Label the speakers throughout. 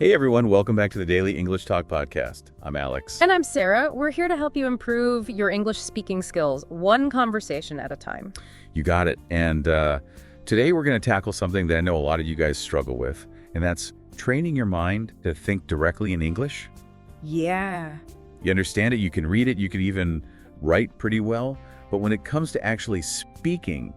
Speaker 1: Hey everyone, welcome back to the Daily English Talk Podcast. I'm Alex.
Speaker 2: And I'm Sarah. We're here to help you improve your English speaking skills, one conversation at a time.
Speaker 1: You got it. And today we're going to tackle something that I know a lot of you guys struggle with, and that's training your mind to think directly in English.
Speaker 2: Yeah.
Speaker 1: You understand it, you can read it, you can even write pretty well, but when it comes to actually speaking,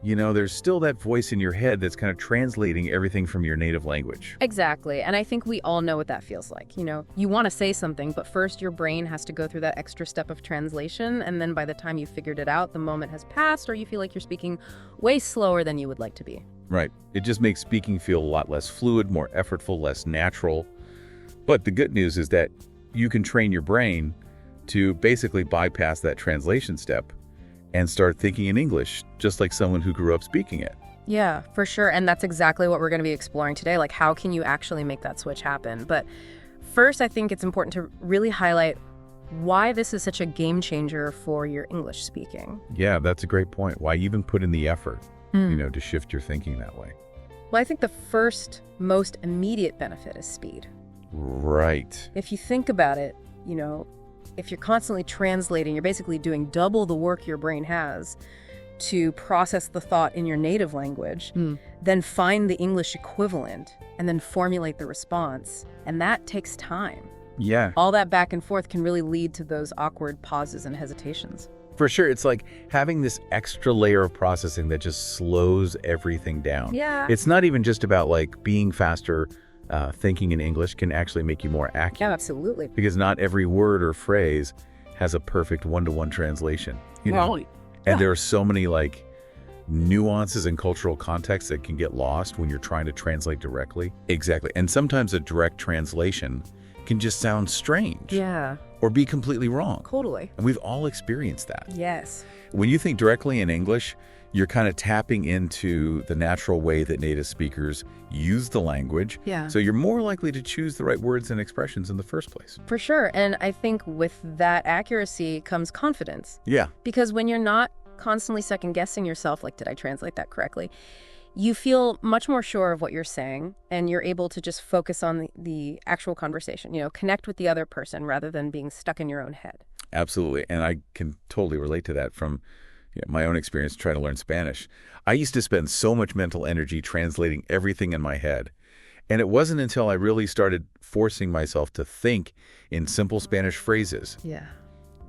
Speaker 1: there's still that voice in your head that's kind of translating everything from your native language.
Speaker 2: Exactly. And I think we all know what that feels like. You want to say something, but first your brain has to go through that extra step of translation. And then by the time you figured it out, the moment has passed, or you feel like you're speaking way slower than you would like to be.
Speaker 1: Right. It just makes speaking feel a lot less fluid, more effortful, less natural. But the good news is that you can train your brain to basically bypass that translation step and start thinking in English, just like someone who grew up speaking it.
Speaker 2: Yeah, for sure. And that's exactly what we're going to be exploring today. Like, how can you actually make that switch happen? But first, I think it's important to really highlight why this is such a game changer for your English speaking.
Speaker 1: Yeah, that's a great point. Why even put in the effort, to shift your thinking that way?
Speaker 2: Well, I think the first, most immediate benefit is speed.
Speaker 1: Right.
Speaker 2: If you think about it, if you're constantly translating, you're basically doing double the work your brain has to process the thought in your native language, then find the English equivalent, and then formulate the response. And that takes time.
Speaker 1: Yeah.
Speaker 2: All that back and forth can really lead to those awkward pauses and hesitations.
Speaker 1: For sure. It's like having this extra layer of processing that just slows everything down.
Speaker 2: Yeah.
Speaker 1: It's not even just about like being faster. Thinking in English can actually make you more accurate.
Speaker 2: Yeah, absolutely.
Speaker 1: Because not every word or phrase has a perfect one-to-one translation. And there are so many nuances and cultural contexts that can get lost when you're trying to translate directly. Exactly. And sometimes a direct translation can just sound strange.
Speaker 2: Yeah.
Speaker 1: Or be completely wrong.
Speaker 2: Totally.
Speaker 1: And we've all experienced that.
Speaker 2: Yes.
Speaker 1: When you think directly in English, you're kind of tapping into the natural way that native speakers use the language.
Speaker 2: Yeah.
Speaker 1: So you're more likely to choose the right words and expressions in the first place.
Speaker 2: For sure. And I think with that accuracy comes confidence.
Speaker 1: Yeah.
Speaker 2: Because when you're not constantly second guessing yourself, like, did I translate that correctly? You feel much more sure of what you're saying, and you're able to just focus on the actual conversation, connect with the other person rather than being stuck in your own head.
Speaker 1: Absolutely. And I can totally relate to that from my own experience trying to learn Spanish. I used to spend so much mental energy translating everything in my head. And it wasn't until I really started forcing myself to think in simple Spanish phrases.
Speaker 2: Yeah.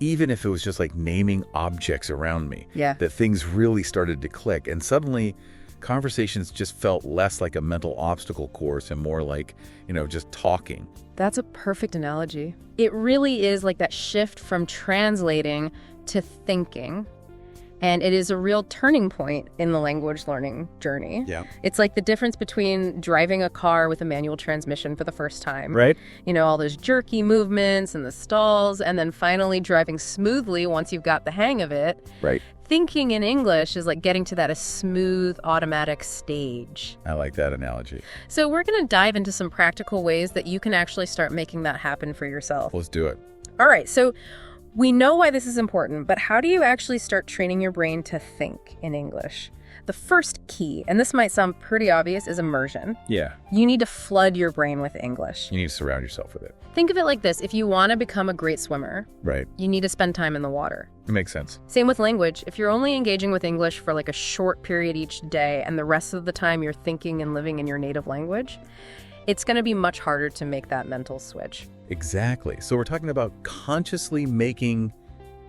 Speaker 1: Even if it was just like naming objects around me.
Speaker 2: Yeah.
Speaker 1: That things really started to click. And suddenly conversations just felt less like a mental obstacle course and more like, just talking.
Speaker 2: That's a perfect analogy. It really is like that shift from translating to thinking. And it is a real turning point in the language learning journey.
Speaker 1: Yeah.
Speaker 2: It's like the difference between driving a car with a manual transmission for the first time.
Speaker 1: Right.
Speaker 2: All those jerky movements and the stalls, and then finally driving smoothly once you've got the hang of it.
Speaker 1: Right.
Speaker 2: Thinking in English is like getting to that a smooth, automatic stage.
Speaker 1: I like that analogy.
Speaker 2: So we're going to dive into some practical ways that you can actually start making that happen for yourself.
Speaker 1: Let's do it.
Speaker 2: All right. So we know why this is important, but how do you actually start training your brain to think in English? The first key, and this might sound pretty obvious, is immersion.
Speaker 1: Yeah.
Speaker 2: You need to flood your brain with English.
Speaker 1: You need to surround yourself with it.
Speaker 2: Think of it like this. If you want to become a great swimmer,
Speaker 1: Right.
Speaker 2: you need to spend time in the water.
Speaker 1: It makes sense.
Speaker 2: Same with language. If you're only engaging with English for like a short period each day and the rest of the time you're thinking and living in your native language, it's going to be much harder to make that mental switch.
Speaker 1: Exactly. So we're talking about consciously making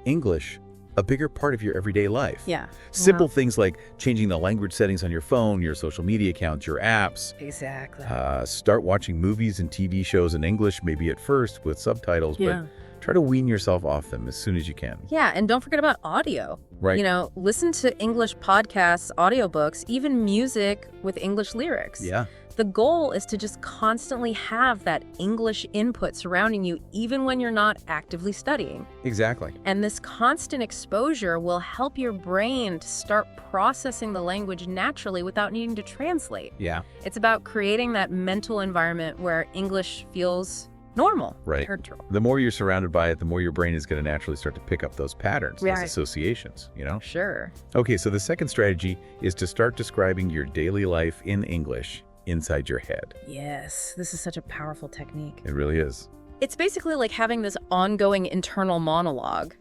Speaker 1: English a bigger part of your everyday life.
Speaker 2: Yeah.
Speaker 1: Simple things like changing the language settings on your phone, your social media accounts, your apps.
Speaker 2: Exactly.
Speaker 1: Start watching movies and TV shows in English, maybe at first with subtitles,
Speaker 2: Yeah.
Speaker 1: but try to wean yourself off them as soon as you can.
Speaker 2: Yeah, and don't forget about audio.
Speaker 1: Right.
Speaker 2: Listen to English podcasts, audiobooks, even music with English lyrics.
Speaker 1: Yeah.
Speaker 2: The goal is to just constantly have that English input surrounding you, even when you're not actively studying.
Speaker 1: Exactly.
Speaker 2: And this constant exposure will help your brain to start processing the language naturally without needing to translate.
Speaker 1: Yeah.
Speaker 2: It's about creating that mental environment where English feels normal.
Speaker 1: Right.
Speaker 2: Neutral.
Speaker 1: The more you're surrounded by it, the more your brain is going to naturally start to pick up those patterns, those
Speaker 2: Right.
Speaker 1: associations,
Speaker 2: Sure.
Speaker 1: Okay, so the second strategy is to start describing your daily life in English inside your head.
Speaker 2: Yes, this is such a powerful technique.
Speaker 1: It really is.
Speaker 2: It's basically like having this ongoing internal monologue,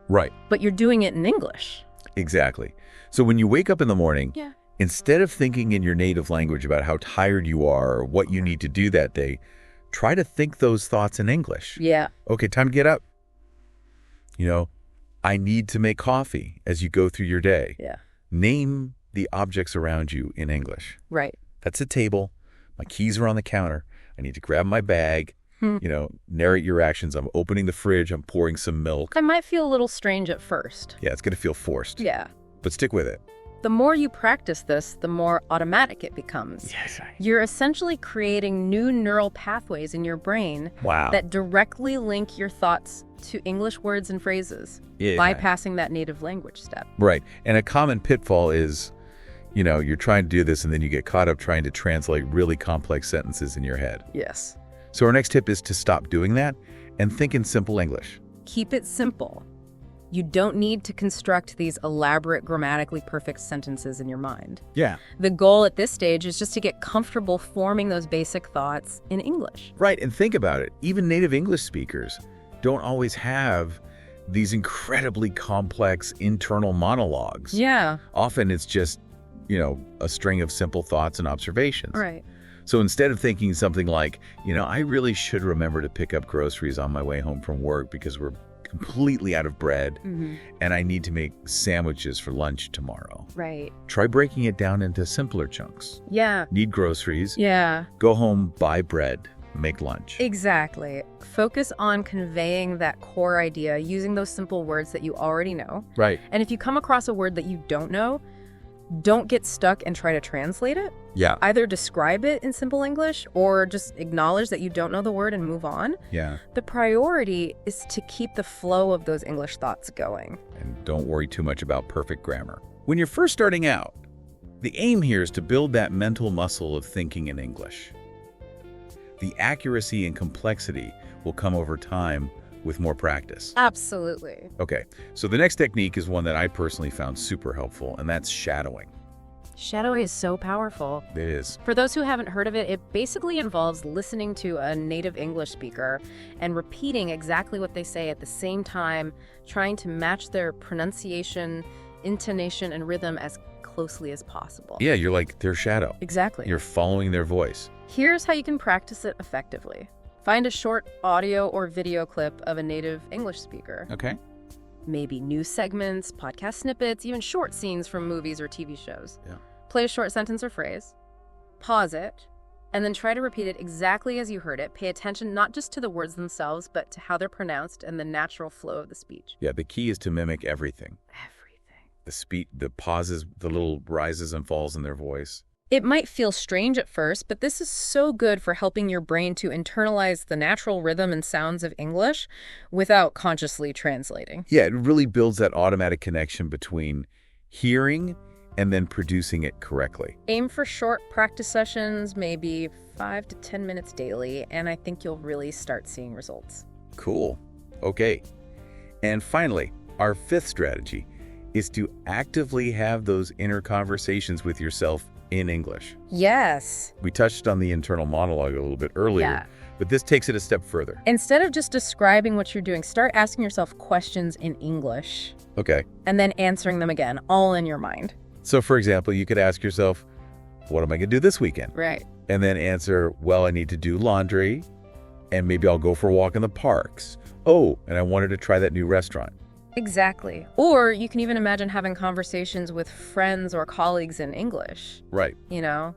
Speaker 1: Right.
Speaker 2: but you're doing it in English.
Speaker 1: Exactly. So when you wake up in the morning,
Speaker 2: Yeah.
Speaker 1: instead of thinking in your native language about how tired you are or what you need to do that day, try to think those thoughts in English.
Speaker 2: Yeah.
Speaker 1: Okay, time to get up. I need to make coffee as you go through your day.
Speaker 2: Yeah.
Speaker 1: Name the objects around you in English.
Speaker 2: Right.
Speaker 1: That's a table. My keys are on the counter. I need to grab my bag. Narrate your actions. I'm opening the fridge. I'm pouring some milk.
Speaker 2: I might feel a little strange at first.
Speaker 1: Yeah, it's going to feel forced.
Speaker 2: Yeah.
Speaker 1: But stick with it.
Speaker 2: The more you practice this, the more automatic it becomes.
Speaker 1: Yes.
Speaker 2: You're essentially creating new neural pathways in your brain
Speaker 1: Wow.
Speaker 2: that directly link your thoughts to English words and phrases,
Speaker 1: Yeah.
Speaker 2: bypassing that native language step.
Speaker 1: Right. And a common pitfall is, you're trying to do this and then you get caught up trying to translate really complex sentences in your head.
Speaker 2: Yes.
Speaker 1: So our next tip is to stop doing that and think in simple English.
Speaker 2: Keep it simple. You don't need to construct these elaborate, grammatically perfect sentences in your mind.
Speaker 1: Yeah.
Speaker 2: The goal at this stage is just to get comfortable forming those basic thoughts in English.
Speaker 1: Right. And think about it. Even native English speakers don't always have these incredibly complex internal monologues.
Speaker 2: Yeah.
Speaker 1: Often it's just, a string of simple thoughts and observations.
Speaker 2: Right.
Speaker 1: So instead of thinking something like, I really should remember to pick up groceries on my way home from work because we're completely out of bread and I need to make sandwiches for lunch tomorrow.
Speaker 2: Right.
Speaker 1: Try breaking it down into simpler chunks.
Speaker 2: Yeah.
Speaker 1: Need groceries.
Speaker 2: Yeah.
Speaker 1: Go home, buy bread, make lunch.
Speaker 2: Exactly. Focus on conveying that core idea using those simple words that you already know.
Speaker 1: Right.
Speaker 2: And if you come across a word that you don't know, don't get stuck and try to translate it.
Speaker 1: Yeah.
Speaker 2: Either describe it in simple English or just acknowledge that you don't know the word and move on.
Speaker 1: Yeah.
Speaker 2: The priority is to keep the flow of those English thoughts going.
Speaker 1: And don't worry too much about perfect grammar. When you're first starting out, the aim here is to build that mental muscle of thinking in English. The accuracy and complexity will come over time with more practice.
Speaker 2: Absolutely.
Speaker 1: Okay, so the next technique is one that I personally found super helpful, and that's shadowing.
Speaker 2: Shadowing is so powerful.
Speaker 1: It is.
Speaker 2: For those who haven't heard of it, it basically involves listening to a native English speaker and repeating exactly what they say at the same time, trying to match their pronunciation, intonation, and rhythm as closely as possible.
Speaker 1: Yeah, you're like their shadow.
Speaker 2: Exactly.
Speaker 1: You're following their voice.
Speaker 2: Here's how you can practice it effectively. Find a short audio or video clip of a native English speaker.
Speaker 1: Okay.
Speaker 2: Maybe news segments, podcast snippets, even short scenes from movies or TV shows.
Speaker 1: Yeah.
Speaker 2: Play a short sentence or phrase, pause it, and then try to repeat it exactly as you heard it. Pay attention not just to the words themselves, but to how they're pronounced and the natural flow of the speech.
Speaker 1: Yeah, the key is to mimic everything.
Speaker 2: Everything.
Speaker 1: The speed, the pauses, the little rises and falls in their voice.
Speaker 2: It might feel strange at first, but this is so good for helping your brain to internalize the natural rhythm and sounds of English without consciously translating.
Speaker 1: Yeah, it really builds that automatic connection between hearing and then producing it correctly.
Speaker 2: Aim for short practice sessions, maybe 5 to 10 minutes daily, and I think you'll really start seeing results.
Speaker 1: Cool. Okay. And finally, our fifth strategy is to actively have those inner conversations with yourself in English.
Speaker 2: Yes.
Speaker 1: We touched on the internal monologue a little bit earlier,
Speaker 2: Yeah.
Speaker 1: but this takes it a step further.
Speaker 2: Instead of just describing what you're doing, start asking yourself questions in English
Speaker 1: Okay.
Speaker 2: and then answering them again, all in your mind.
Speaker 1: So for example, you could ask yourself, what am I going to do this weekend?
Speaker 2: Right.
Speaker 1: And then answer, well, I need to do laundry, and maybe I'll go for a walk in the parks. Oh, and I wanted to try that new restaurant.
Speaker 2: Exactly. Or you can even imagine having conversations with friends or colleagues in English,
Speaker 1: Right.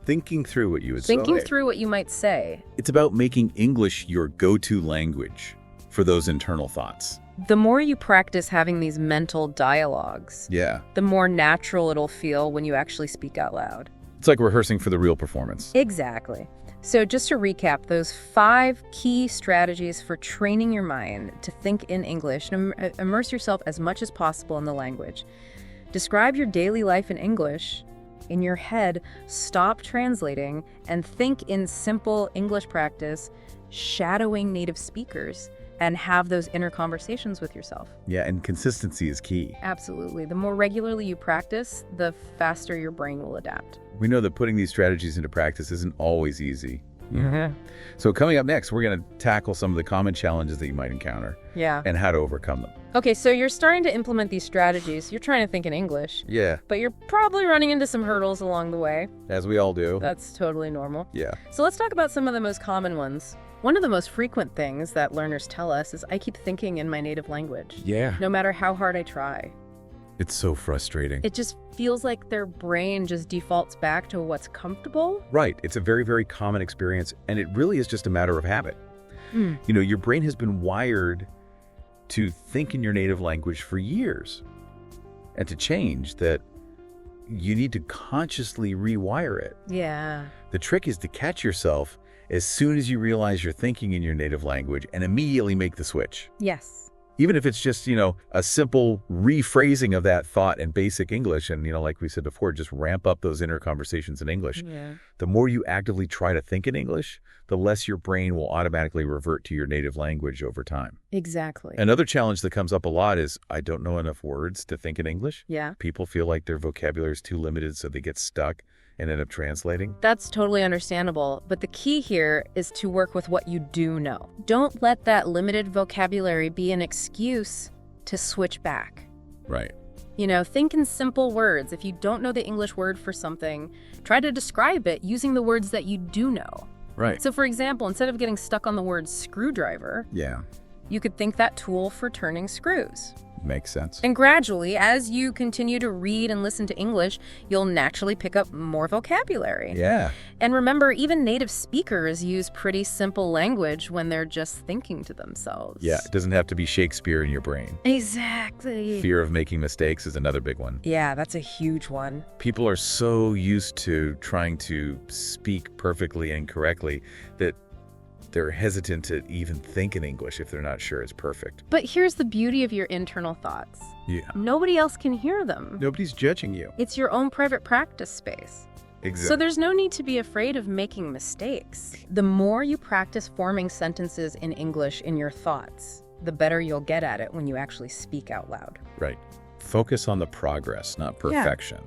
Speaker 1: Thinking through what you would say.
Speaker 2: Thinking through what you might say.
Speaker 1: It's about making English your go-to language for those internal thoughts.
Speaker 2: The more you practice having these mental dialogues,
Speaker 1: Yeah.
Speaker 2: the more natural it'll feel when you actually speak out loud.
Speaker 1: It's like rehearsing for the real performance.
Speaker 2: Exactly. So just to recap, those 5 key strategies for training your mind to think in English and immerse yourself as much as possible in the language. Describe your daily life in English. In your head, stop translating and think in simple English practice, shadowing native speakers, and have those inner conversations with yourself.
Speaker 1: Yeah, and consistency is key.
Speaker 2: Absolutely. The more regularly you practice, the faster your brain will adapt.
Speaker 1: We know that putting these strategies into practice isn't always easy.
Speaker 2: Mm-hmm.
Speaker 1: So coming up next, we're going to tackle some of the common challenges that you might encounter.
Speaker 2: Yeah.
Speaker 1: And how to overcome them.
Speaker 2: Okay, so you're starting to implement these strategies. You're trying to think in English.
Speaker 1: Yeah.
Speaker 2: But you're probably running into some hurdles along the way.
Speaker 1: As we all do.
Speaker 2: That's totally normal.
Speaker 1: Yeah.
Speaker 2: So let's talk about some of the most common ones. One of the most frequent things that learners tell us is I keep thinking in my native language.
Speaker 1: Yeah.
Speaker 2: No matter how hard I try.
Speaker 1: It's so frustrating.
Speaker 2: It just feels like their brain just defaults back to what's comfortable.
Speaker 1: Right. It's a very, very common experience, and it really is just a matter of habit. Your brain has been wired to think in your native language for years. And to change that, you need to consciously rewire it.
Speaker 2: Yeah.
Speaker 1: The trick is to catch yourself as soon as you realize you're thinking in your native language and immediately make the switch.
Speaker 2: Yes.
Speaker 1: Even if it's just, a simple rephrasing of that thought in basic English. And, like we said before, just ramp up those inner conversations in English.
Speaker 2: Yeah.
Speaker 1: The more you actively try to think in English, the less your brain will automatically revert to your native language over time.
Speaker 2: Exactly.
Speaker 1: Another challenge that comes up a lot is I don't know enough words to think in English.
Speaker 2: Yeah.
Speaker 1: People feel like their vocabulary is too limited, so they get stuck and end up translating.
Speaker 2: That's totally understandable, but the key here is to work with what you do know. Don't let that limited vocabulary be an excuse to switch back.
Speaker 1: Right.
Speaker 2: Think in simple words. If you don't know the English word for something, try to describe it using the words that you do know.
Speaker 1: Right.
Speaker 2: So for example, instead of getting stuck on the word screwdriver,
Speaker 1: Yeah.
Speaker 2: you could think that tool for turning screws.
Speaker 1: Makes sense.
Speaker 2: And gradually, as you continue to read and listen to English, you'll naturally pick up more vocabulary.
Speaker 1: Yeah.
Speaker 2: And remember, even native speakers use pretty simple language when they're just thinking to themselves.
Speaker 1: Yeah. It doesn't have to be Shakespeare in your brain.
Speaker 2: Exactly.
Speaker 1: Fear of making mistakes is another big one.
Speaker 2: Yeah, that's a huge one.
Speaker 1: People are so used to trying to speak perfectly and correctly that they're hesitant to even think in English if they're not sure it's perfect.
Speaker 2: But here's the beauty of your internal thoughts.
Speaker 1: Yeah.
Speaker 2: Nobody else can hear them.
Speaker 1: Nobody's judging you.
Speaker 2: It's your own private practice space.
Speaker 1: Exactly.
Speaker 2: So there's no need to be afraid of making mistakes. The more you practice forming sentences in English in your thoughts, the better you'll get at it when you actually speak out loud.
Speaker 1: Right. Focus on the progress, not perfection.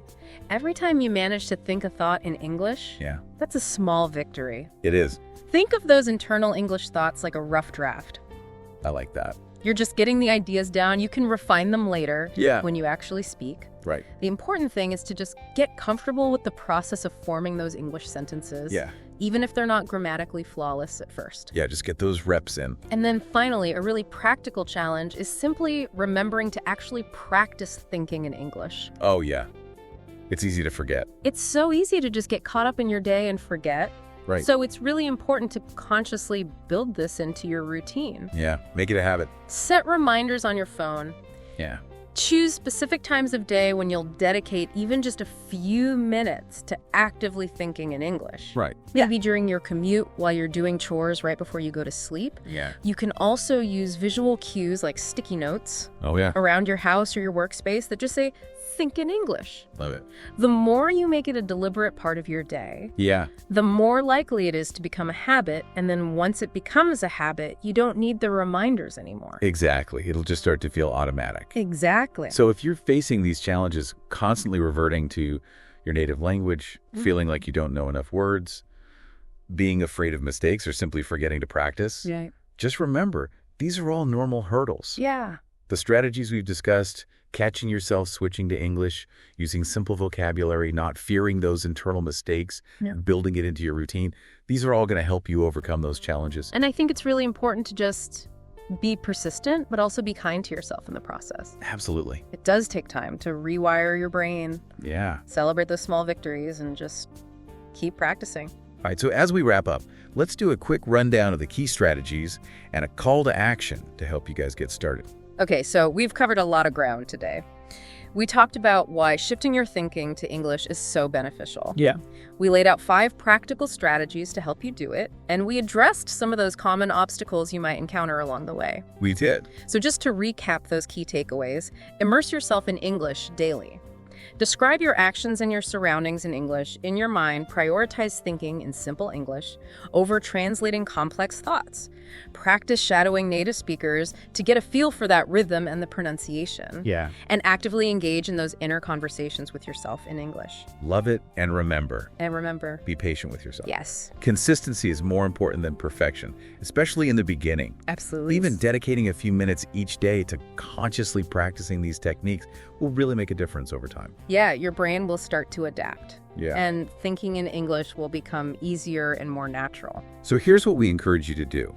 Speaker 2: Every time you manage to think a thought in English,
Speaker 1: Yeah.
Speaker 2: that's a small victory.
Speaker 1: It is.
Speaker 2: Think of those internal English thoughts like a rough draft.
Speaker 1: I like that.
Speaker 2: You're just getting the ideas down. You can refine them later
Speaker 1: Yeah.
Speaker 2: when you actually speak.
Speaker 1: Right.
Speaker 2: The important thing is to just get comfortable with the process of forming those English sentences,
Speaker 1: Yeah.
Speaker 2: even if they're not grammatically flawless at first.
Speaker 1: Yeah, just get those reps in.
Speaker 2: And then finally, a really practical challenge is simply remembering to actually practice thinking in English.
Speaker 1: Oh, yeah. It's easy to forget.
Speaker 2: It's so easy to just get caught up in your day and forget.
Speaker 1: Right.
Speaker 2: So it's really important to consciously build this into your routine.
Speaker 1: Yeah. Make it a habit.
Speaker 2: Set reminders on your phone.
Speaker 1: Yeah.
Speaker 2: Choose specific times of day when you'll dedicate even just a few minutes to actively thinking in English.
Speaker 1: Right.
Speaker 2: Maybe during your commute while you're doing chores right before you go to sleep.
Speaker 1: Yeah.
Speaker 2: You can also use visual cues like sticky notes
Speaker 1: Oh, yeah.
Speaker 2: around your house or your workspace that just say, think in English.
Speaker 1: Love it.
Speaker 2: The more you make it a deliberate part of your day,
Speaker 1: Yeah.
Speaker 2: the more likely it is to become a habit. And then once it becomes a habit, you don't need the reminders anymore.
Speaker 1: Exactly. It'll just start to feel automatic.
Speaker 2: Exactly.
Speaker 1: So if you're facing these challenges, constantly reverting to your native language, feeling like you don't know enough words, being afraid of mistakes, or simply forgetting to practice, just remember, these are all normal hurdles.
Speaker 2: Yeah.
Speaker 1: The strategies we've discussed, catching yourself switching to English, using simple vocabulary, not fearing those internal mistakes, building it into your routine, these are all going to help you overcome those challenges.
Speaker 2: And I think it's really important to just be persistent, but also be kind to yourself in the process.
Speaker 1: Absolutely.
Speaker 2: It does take time to rewire your brain,
Speaker 1: Yeah.
Speaker 2: celebrate those small victories, and just keep practicing.
Speaker 1: All right, so as we wrap up, let's do a quick rundown of the key strategies and a call to action to help you guys get started.
Speaker 2: Okay, so we've covered a lot of ground today. We talked about why shifting your thinking to English is so beneficial.
Speaker 1: Yeah.
Speaker 2: We laid out 5 practical strategies to help you do it, and we addressed some of those common obstacles you might encounter along the way.
Speaker 1: We did.
Speaker 2: So just to recap those key takeaways, immerse yourself in English daily. Describe your actions and your surroundings in English. In your mind, prioritize thinking in simple English over translating complex thoughts. Practice shadowing native speakers to get a feel for that rhythm and the pronunciation.
Speaker 1: Yeah.
Speaker 2: And actively engage in those inner conversations with yourself in English.
Speaker 1: Love it, and remember,
Speaker 2: be
Speaker 1: patient with yourself.
Speaker 2: Yes.
Speaker 1: Consistency is more important than perfection, especially in the beginning.
Speaker 2: Absolutely.
Speaker 1: Even dedicating a few minutes each day to consciously practicing these techniques will really make a difference over time.
Speaker 2: Yeah, your brain will start to adapt.
Speaker 1: Yeah.
Speaker 2: And thinking in English will become easier and more natural.
Speaker 1: So here's what we encourage you to do.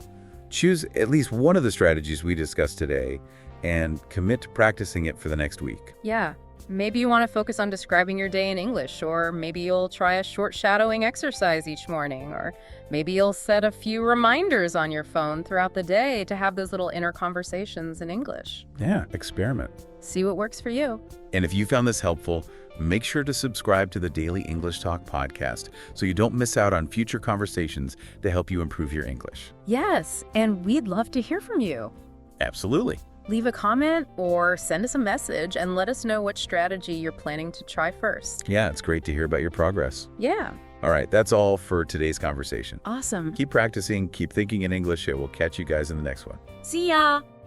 Speaker 1: Choose at least one of the strategies we discussed today and commit to practicing it for the next week.
Speaker 2: Yeah. Maybe you want to focus on describing your day in English, or maybe you'll try a short shadowing exercise each morning, or maybe you'll set a few reminders on your phone throughout the day to have those little inner conversations in English.
Speaker 1: Yeah, experiment.
Speaker 2: See what works for you.
Speaker 1: And if you found this helpful, make sure to subscribe to the Daily English Talk podcast so you don't miss out on future conversations to help you improve your English.
Speaker 2: Yes, and we'd love to hear from you.
Speaker 1: Absolutely.
Speaker 2: Leave a comment or send us a message and let us know what strategy you're planning to try first.
Speaker 1: Yeah, it's great to hear about your progress.
Speaker 2: Yeah.
Speaker 1: All right, that's all for today's conversation.
Speaker 2: Awesome.
Speaker 1: Keep practicing, keep thinking in English, and we'll catch you guys in the next one.
Speaker 2: See ya!